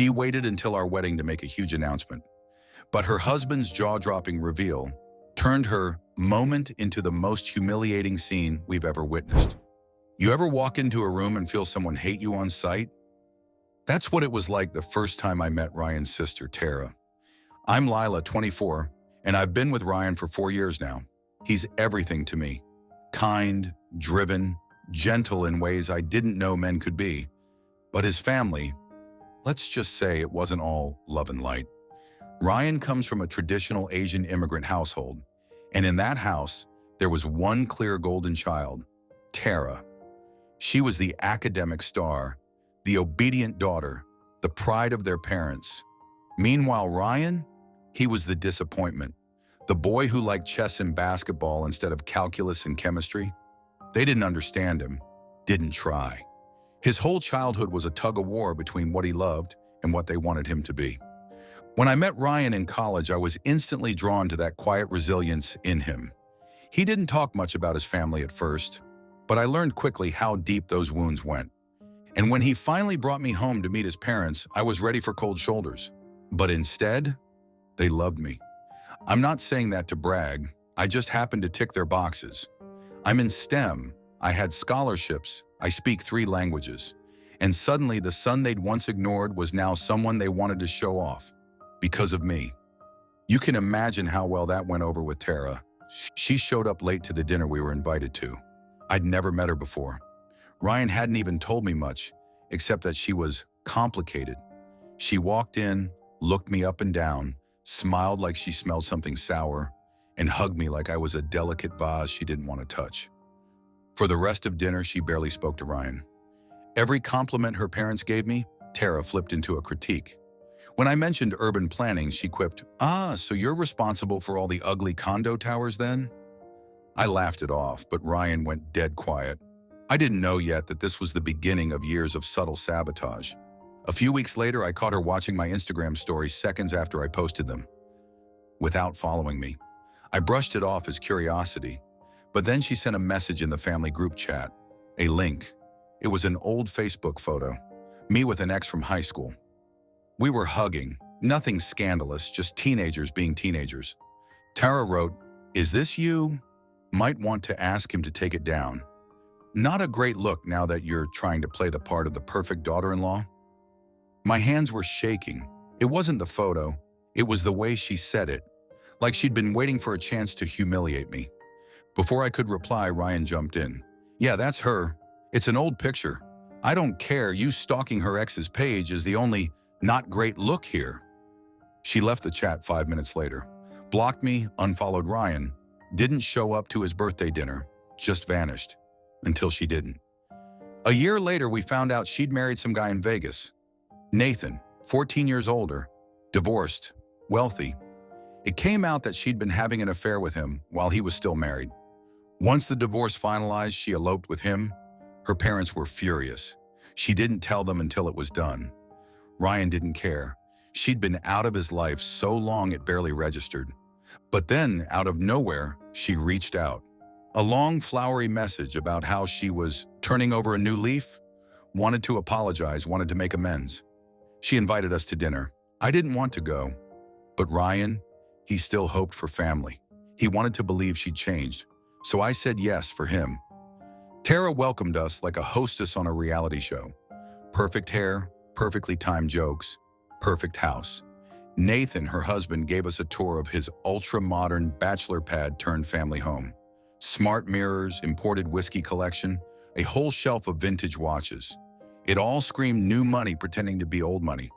She waited until our wedding to make a huge announcement. But her husband's jaw-dropping reveal turned her moment into the most humiliating scene we've ever witnessed. You ever walk into a room and feel someone hate you on sight? That's what it was like the first time I met Ryan's sister, Tara. I'm Lila, 24, and I've been with Ryan for 4 years now. He's everything to me. Kind, driven, gentle in ways I didn't know men could be. But his family, let's just say it wasn't all love and light. Ryan comes from a traditional Asian immigrant household, and in that house, there was one clear golden child, Tara. She was the academic star, the obedient daughter, the pride of their parents. Meanwhile, Ryan, he was the disappointment, the boy who liked chess and basketball instead of calculus and chemistry. They didn't understand him, didn't try. His whole childhood was a tug-of-war between what he loved and what they wanted him to be. When I met Ryan in college, I was instantly drawn to that quiet resilience in him. He didn't talk much about his family at first, but I learned quickly how deep those wounds went. And when he finally brought me home to meet his parents, I was ready for cold shoulders. But instead, they loved me. I'm not saying that to brag, I just happened to tick their boxes. I'm in STEM, I had scholarships, I speak 3 languages. And suddenly the son they'd once ignored was now someone they wanted to show off. Because of me. You can imagine how well that went over with Tara. She showed up late to the dinner we were invited to. I'd never met her before. Ryan hadn't even told me much, except that she was complicated. She walked in, looked me up and down, smiled like she smelled something sour, and hugged me like I was a delicate vase she didn't want to touch. For the rest of dinner, she barely spoke to Ryan. Every compliment her parents gave me, Tara flipped into a critique. When I mentioned urban planning, she quipped, so you're responsible for all the ugly condo towers then? I laughed it off, but Ryan went dead quiet. I didn't know yet that this was the beginning of years of subtle sabotage. A few weeks later, I caught her watching my Instagram stories seconds after I posted them, without following me. I brushed it off as curiosity, but then she sent a message in the family group chat, a link. It was an old Facebook photo, me with an ex from high school. We were hugging, nothing scandalous, just teenagers being teenagers. Tara wrote, "Is this you? Might want to ask him to take it down. Not a great look now that you're trying to play the part of the perfect daughter-in-law." My hands were shaking. It wasn't the photo, it was the way she said it, like she'd been waiting for a chance to humiliate me. Before I could reply, Ryan jumped in. "Yeah, that's her. It's an old picture. I don't care, you stalking her ex's page is the only not great look here." She left the chat 5 minutes later, blocked me, unfollowed Ryan, didn't show up to his birthday dinner, just vanished, until she didn't. A year later, we found out she'd married some guy in Vegas. Nathan, 14 years older, divorced, wealthy. It came out that she'd been having an affair with him while he was still married. Once the divorce finalized, she eloped with him. Her parents were furious. She didn't tell them until it was done. Ryan didn't care. She'd been out of his life so long it barely registered. But then, out of nowhere, she reached out. A long, flowery message about how she was turning over a new leaf, wanted to apologize, wanted to make amends. She invited us to dinner. I didn't want to go. But Ryan, he still hoped for family. He wanted to believe she'd changed. So I said yes for him. Tara welcomed us like a hostess on a reality show. Perfect hair, perfectly timed jokes, perfect house. Nathan, her husband, gave us a tour of his ultra-modern bachelor pad turned family home. Smart mirrors, imported whiskey collection, a whole shelf of vintage watches. It all screamed new money pretending to be old money.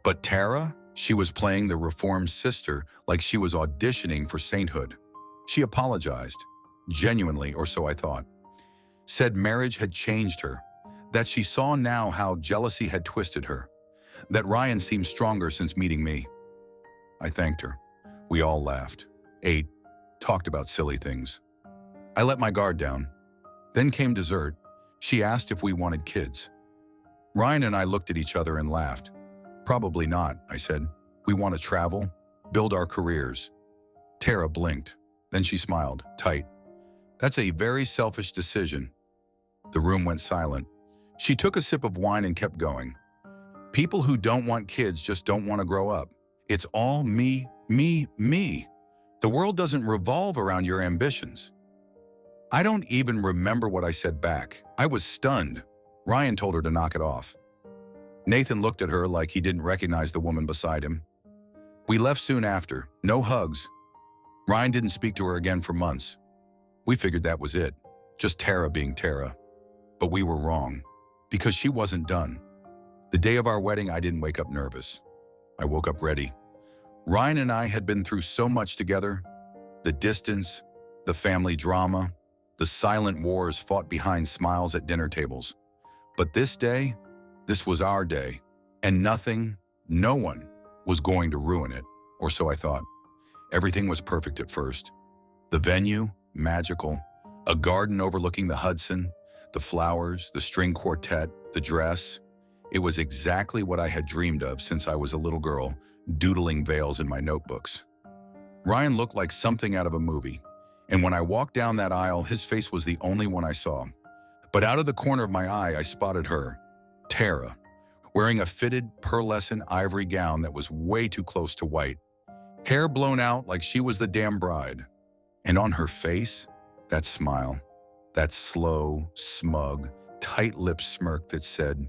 But Tara, she was playing the reformed sister like she was auditioning for sainthood. She apologized, genuinely, or so I thought. Said marriage had changed her, that she saw now how jealousy had twisted her, that Ryan seemed stronger since meeting me. I thanked her. We all laughed, ate, talked about silly things. I let my guard down. Then came dessert. She asked if we wanted kids. Ryan and I looked at each other and laughed. Probably not, I said. We want to travel, build our careers. Tara blinked. Then she smiled, tight. That's a very selfish decision. The room went silent. She took a sip of wine and kept going. People who don't want kids just don't want to grow up. It's all me, me, me. The world doesn't revolve around your ambitions. I don't even remember what I said back. I was stunned. Ryan told her to knock it off. Nathan looked at her like he didn't recognize the woman beside him. We left soon after, no hugs. Ryan didn't speak to her again for months. We figured that was it, just Tara being Tara. But we were wrong, because she wasn't done. The day of our wedding, I didn't wake up nervous. I woke up ready. Ryan and I had been through so much together. The distance, the family drama, the silent wars fought behind smiles at dinner tables. But this day, this was our day, and nothing, no one, was going to ruin it, or so I thought. Everything was perfect at first. The venue, magical. A garden overlooking the Hudson, the flowers, the string quartet, the dress. It was exactly what I had dreamed of since I was a little girl, doodling veils in my notebooks. Ryan looked like something out of a movie, and when I walked down that aisle, his face was the only one I saw. But out of the corner of my eye, I spotted her, Tara, wearing a fitted pearlescent ivory gown that was way too close to white, hair blown out like she was the damn bride. And on her face, that smile, that slow, smug, tight-lipped smirk that said,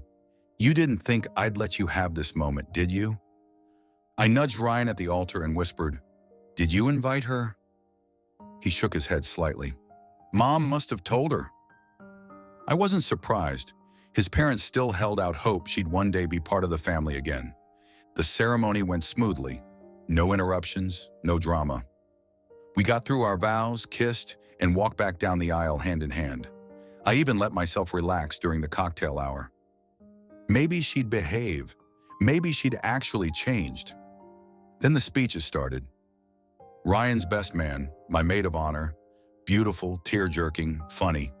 "You didn't think I'd let you have this moment, did you?" I nudged Ryan at the altar and whispered, "Did you invite her?" He shook his head slightly. "Mom must have told her." I wasn't surprised. His parents still held out hope she'd one day be part of the family again. The ceremony went smoothly. No interruptions, no drama. We got through our vows, kissed, and walked back down the aisle hand in hand. I even let myself relax during the cocktail hour. Maybe she'd behave. Maybe she'd actually changed. Then the speeches started. Ryan's best man, my maid of honor, beautiful, tear-jerking, funny.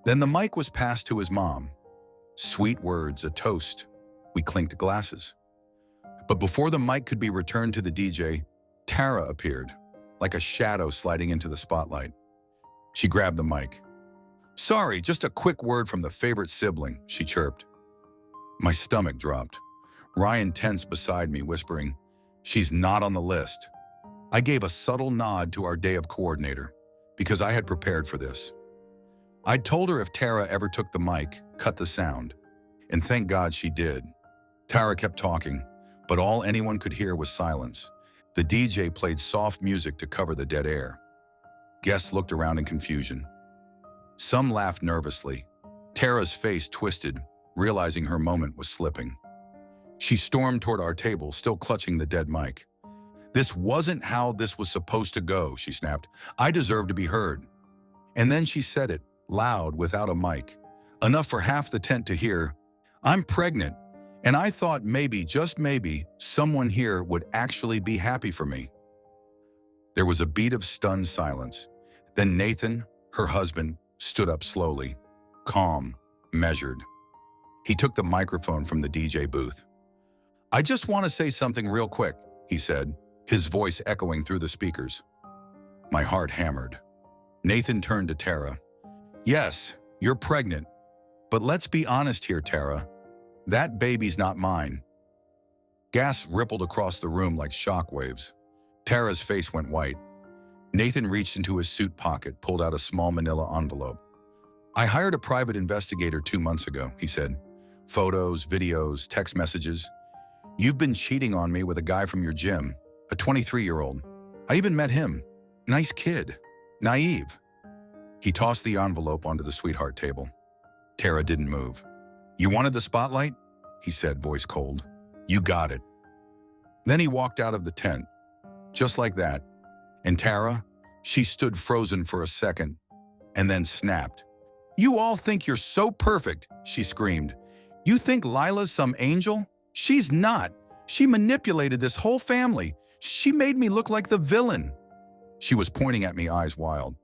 Then the mic was passed to his mom. Sweet words, a toast. We clinked glasses. But before the mic could be returned to the DJ, Tara appeared, like a shadow sliding into the spotlight. She grabbed the mic. "Sorry, just a quick word from the favorite sibling," she chirped. My stomach dropped. Ryan tensed beside me, whispering, "She's not on the list." I gave a subtle nod to our day of coordinator, because I had prepared for this. I'd told her if Tara ever took the mic, cut the sound. And thank God she did. Tara kept talking, but all anyone could hear was silence. The DJ played soft music to cover the dead air. Guests looked around in confusion. Some laughed nervously. Tara's face twisted, realizing her moment was slipping. She stormed toward our table, still clutching the dead mic. "This wasn't how this was supposed to go," she snapped. "I deserve to be heard." And then she said it, loud, without a mic, enough for half the tent to hear, "I'm pregnant, and I thought maybe, just maybe, someone here would actually be happy for me." There was a beat of stunned silence. Then Nathan, her husband, stood up slowly, calm, measured. He took the microphone from the DJ booth. "I just want to say something real quick," he said, his voice echoing through the speakers. My heart hammered. Nathan turned to Tara. "Yes, you're pregnant. But let's be honest here, Tara. That baby's not mine." Gasps rippled across the room like shockwaves. Tara's face went white. Nathan reached into his suit pocket, pulled out a small manila envelope. "I hired a private investigator 2 months ago," he said. "Photos, videos, text messages. You've been cheating on me with a guy from your gym, a 23-year-old. I even met him. Nice kid. Naive." He tossed the envelope onto the sweetheart table. Tara didn't move. "You wanted the spotlight?" he said, voice cold. "You got it." Then he walked out of the tent, just like that. And Tara, she stood frozen for a second, and then snapped. "You all think you're so perfect," she screamed. "You think Lila's some angel? She's not. She manipulated this whole family. She made me look like the villain." She was pointing at me, eyes wild.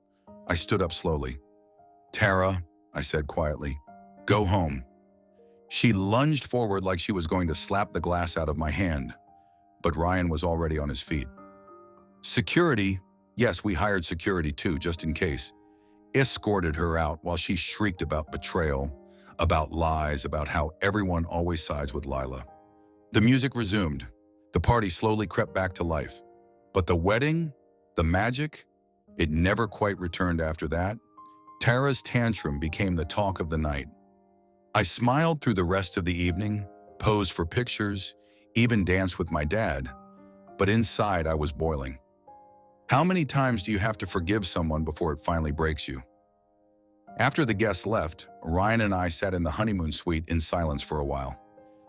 I stood up slowly. "Tara," I said quietly, "go home." She lunged forward like she was going to slap the glass out of my hand, but Ryan was already on his feet. Security, yes, we hired security too, just in case, escorted her out while she shrieked about betrayal, about lies, about how everyone always sides with Lila. The music resumed. The party slowly crept back to life. But the wedding, the magic, it never quite returned after that. Tara's tantrum became the talk of the night. I smiled through the rest of the evening, posed for pictures, even danced with my dad, but inside I was boiling. How many times do you have to forgive someone before it finally breaks you? After the guests left, Ryan and I sat in the honeymoon suite in silence for a while.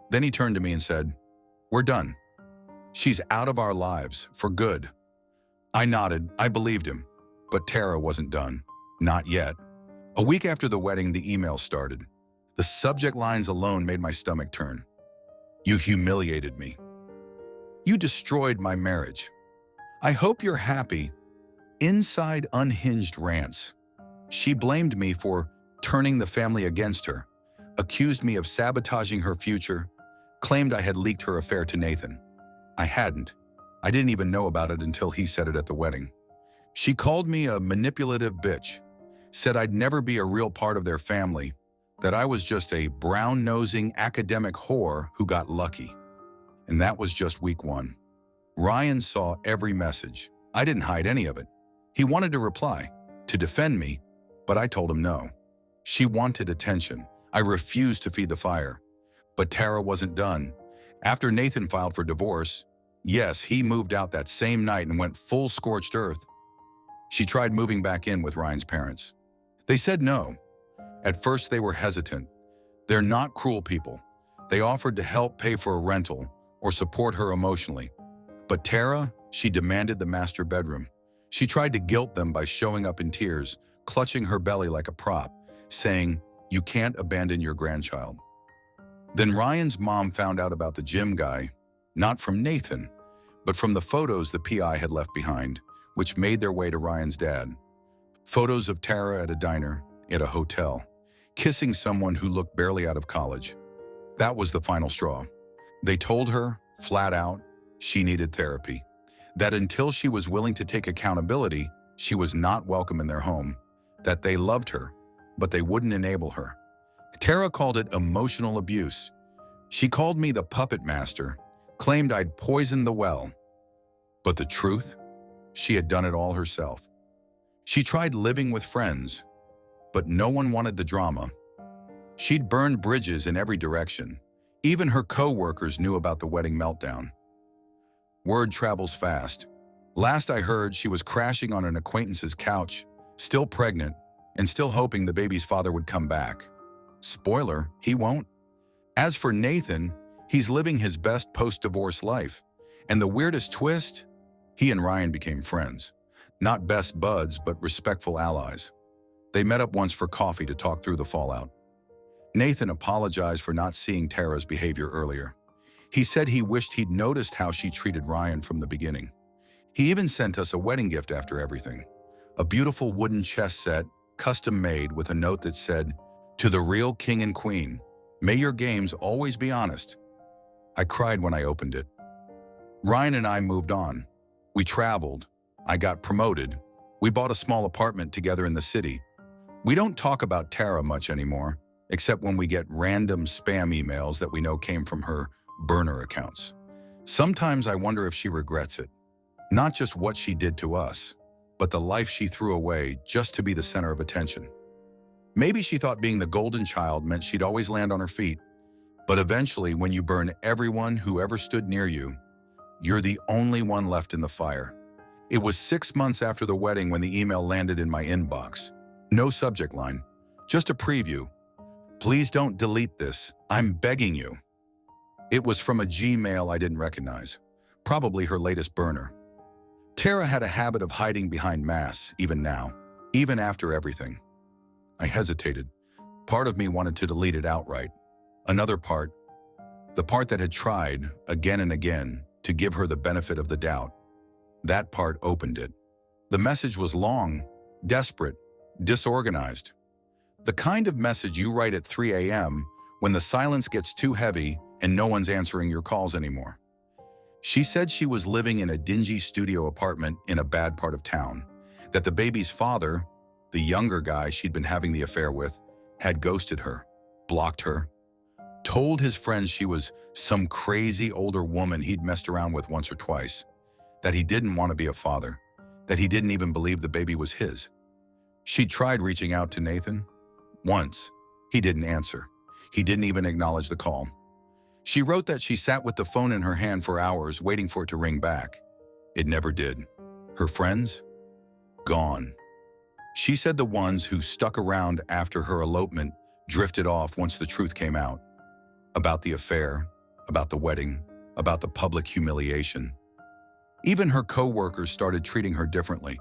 Then he turned to me and said, "We're done. She's out of our lives, for good." I nodded. I believed him. But Tara wasn't done. Not yet. A week after the wedding, the emails started. The subject lines alone made my stomach turn. "You humiliated me. You destroyed my marriage. I hope you're happy." Inside unhinged rants. She blamed me for turning the family against her, accused me of sabotaging her future, claimed I had leaked her affair to Nathan. I hadn't. I didn't even know about it until he said it at the wedding. She called me a manipulative bitch, said I'd never be a real part of their family, that I was just a brown-nosing academic whore who got lucky. And that was just week one. Ryan saw every message. I didn't hide any of it. He wanted to reply, to defend me, but I told him no. She wanted attention. I refused to feed the fire. But Tara wasn't done. After Nathan filed for divorce, yes, he moved out that same night and went full scorched earth. She tried moving back in with Ryan's parents. They said no. At first they were hesitant. They're not cruel people. They offered to help pay for a rental or support her emotionally. But Tara, she demanded the master bedroom. She tried to guilt them by showing up in tears, clutching her belly like a prop, saying, "You can't abandon your grandchild." Then Ryan's mom found out about the gym guy, not from Nathan, but from the photos the PI had left behind, which made their way to Ryan's dad. Photos of Tara at a diner, at a hotel, kissing someone who looked barely out of college. That was the final straw. They told her, flat out, she needed therapy. That until she was willing to take accountability, she was not welcome in their home. That they loved her, but they wouldn't enable her. Tara called it emotional abuse. She called me the puppet master, claimed I'd poisoned the well. But the truth? She had done it all herself. She tried living with friends, but no one wanted the drama. She'd burned bridges in every direction. Even her co-workers knew about the wedding meltdown. Word travels fast. Last I heard, she was crashing on an acquaintance's couch, still pregnant, and still hoping the baby's father would come back. Spoiler, he won't. As for Nathan, he's living his best post-divorce life. And the weirdest twist? He and Ryan became friends. Not best buds, but respectful allies. They met up once for coffee to talk through the fallout. Nathan apologized for not seeing Tara's behavior earlier. He said he wished he'd noticed how she treated Ryan from the beginning. He even sent us a wedding gift after everything. A beautiful wooden chess set, custom made, with a note that said, "To the real king and queen, may your games always be honest." I cried when I opened it. Ryan and I moved on. We traveled. I got promoted. We bought a small apartment together in the city. We don't talk about Tara much anymore, except when we get random spam emails that we know came from her burner accounts. Sometimes I wonder if she regrets it. Not just what she did to us, but the life she threw away just to be the center of attention. Maybe she thought being the golden child meant she'd always land on her feet. But eventually, when you burn everyone who ever stood near you, you're the only one left in the fire. It was 6 months after the wedding when the email landed in my inbox. No subject line, just a preview. "Please don't delete this. I'm begging you." It was from a Gmail I didn't recognize, probably her latest burner. Tara had a habit of hiding behind masks, even now, even after everything. I hesitated. Part of me wanted to delete it outright. Another part, the part that had tried, again and again, to give her the benefit of the doubt, that part opened it. The message was long, desperate, disorganized. The kind of message you write at 3 a.m. when the silence gets too heavy and no one's answering your calls anymore. She said she was living in a dingy studio apartment in a bad part of town, that the baby's father, the younger guy she'd been having the affair with, had ghosted her, blocked her. told his friends she was some crazy older woman he'd messed around with once or twice, that he didn't want to be a father, that he didn't even believe the baby was his. She tried reaching out to Nathan. Once, he didn't answer. He didn't even acknowledge the call. She wrote that she sat with the phone in her hand for hours waiting for it to ring back. It never did. Her friends? Gone. She said the ones who stuck around after her elopement drifted off once the truth came out. About the affair, about the wedding, about the public humiliation. Even her co-workers started treating her differently.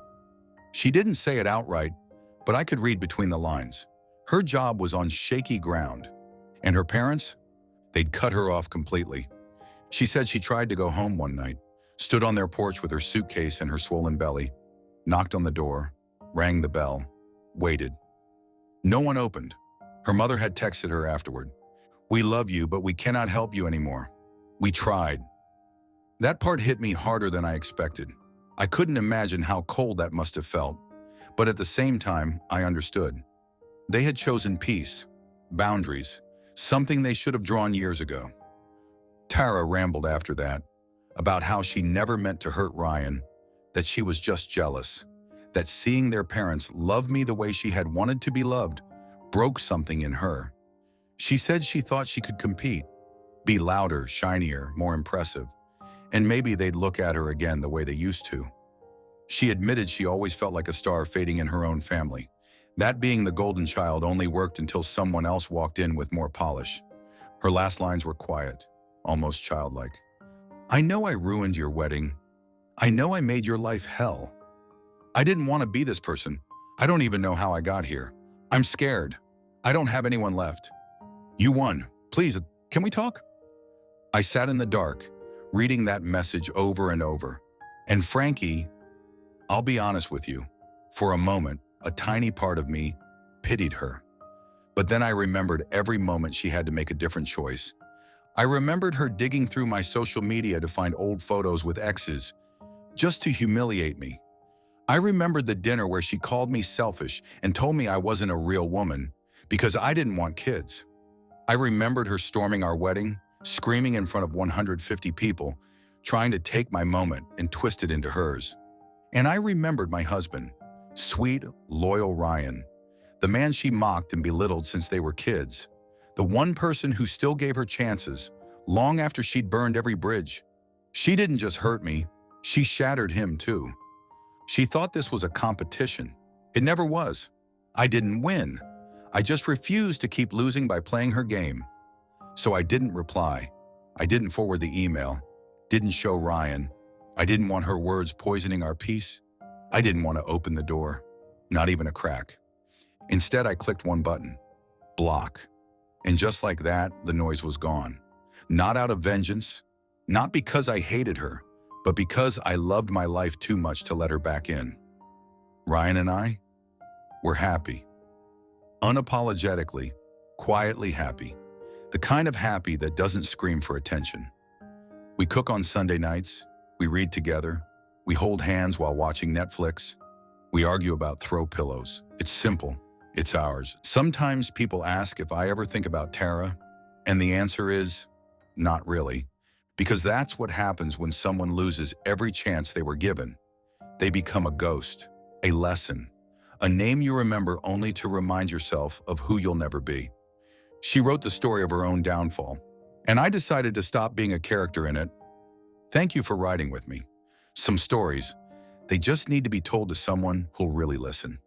She didn't say it outright, but I could read between the lines. Her job was on shaky ground. And her parents? They'd cut her off completely. She said she tried to go home one night, stood on their porch with her suitcase and her swollen belly, knocked on the door, rang the bell, waited. No one opened. Her mother had texted her afterward. "We love you, but we cannot help you anymore. We tried." That part hit me harder than I expected. I couldn't imagine how cold that must have felt, but at the same time, I understood. They had chosen peace, boundaries, something they should have drawn years ago. Tara rambled after that, about how she never meant to hurt Ryan, that she was just jealous, that seeing their parents love me the way she had wanted to be loved broke something in her. She said she thought she could compete, be louder, shinier, more impressive, and maybe they'd look at her again the way they used to. She admitted she always felt like a star fading in her own family. That being the golden child only worked until someone else walked in with more polish. Her last lines were quiet, almost childlike. "I know I ruined your wedding. I know I made your life hell. I didn't want to be this person. I don't even know how I got here. I'm scared. I don't have anyone left. You won. Please, can we talk?" I sat in the dark, reading that message over and over. And Frankie, I'll be honest with you, for a moment, a tiny part of me pitied her. But then I remembered every moment she had to make a different choice. I remembered her digging through my social media to find old photos with exes, just to humiliate me. I remembered the dinner where she called me selfish and told me I wasn't a real woman because I didn't want kids. I remembered her storming our wedding, screaming in front of 150 people, trying to take my moment and twist it into hers. And I remembered my husband, sweet, loyal Ryan, the man she mocked and belittled since they were kids, the one person who still gave her chances, long after she'd burned every bridge. She didn't just hurt me, she shattered him too. She thought this was a competition. It never was. I didn't win. I just refused to keep losing by playing her game. So I didn't reply. I didn't forward the email. Didn't show Ryan. I didn't want her words poisoning our peace. I didn't want to open the door. Not even a crack. Instead, I clicked one button. Block. And just like that, the noise was gone. Not out of vengeance. Not because I hated her, but because I loved my life too much to let her back in. Ryan and I, we're happy. Unapologetically, quietly happy. The kind of happy that doesn't scream for attention. We cook on Sunday nights. We read together. We hold hands while watching Netflix. We argue about throw pillows. It's simple. It's ours. Sometimes people ask if I ever think about Tara, and the answer is, not really. Because that's what happens when someone loses every chance they were given. They become a ghost, a lesson, a name you remember only to remind yourself of who you'll never be. She wrote the story of her own downfall, and I decided to stop being a character in it. Thank you for writing with me. Some stories, they just need to be told to someone who'll really listen.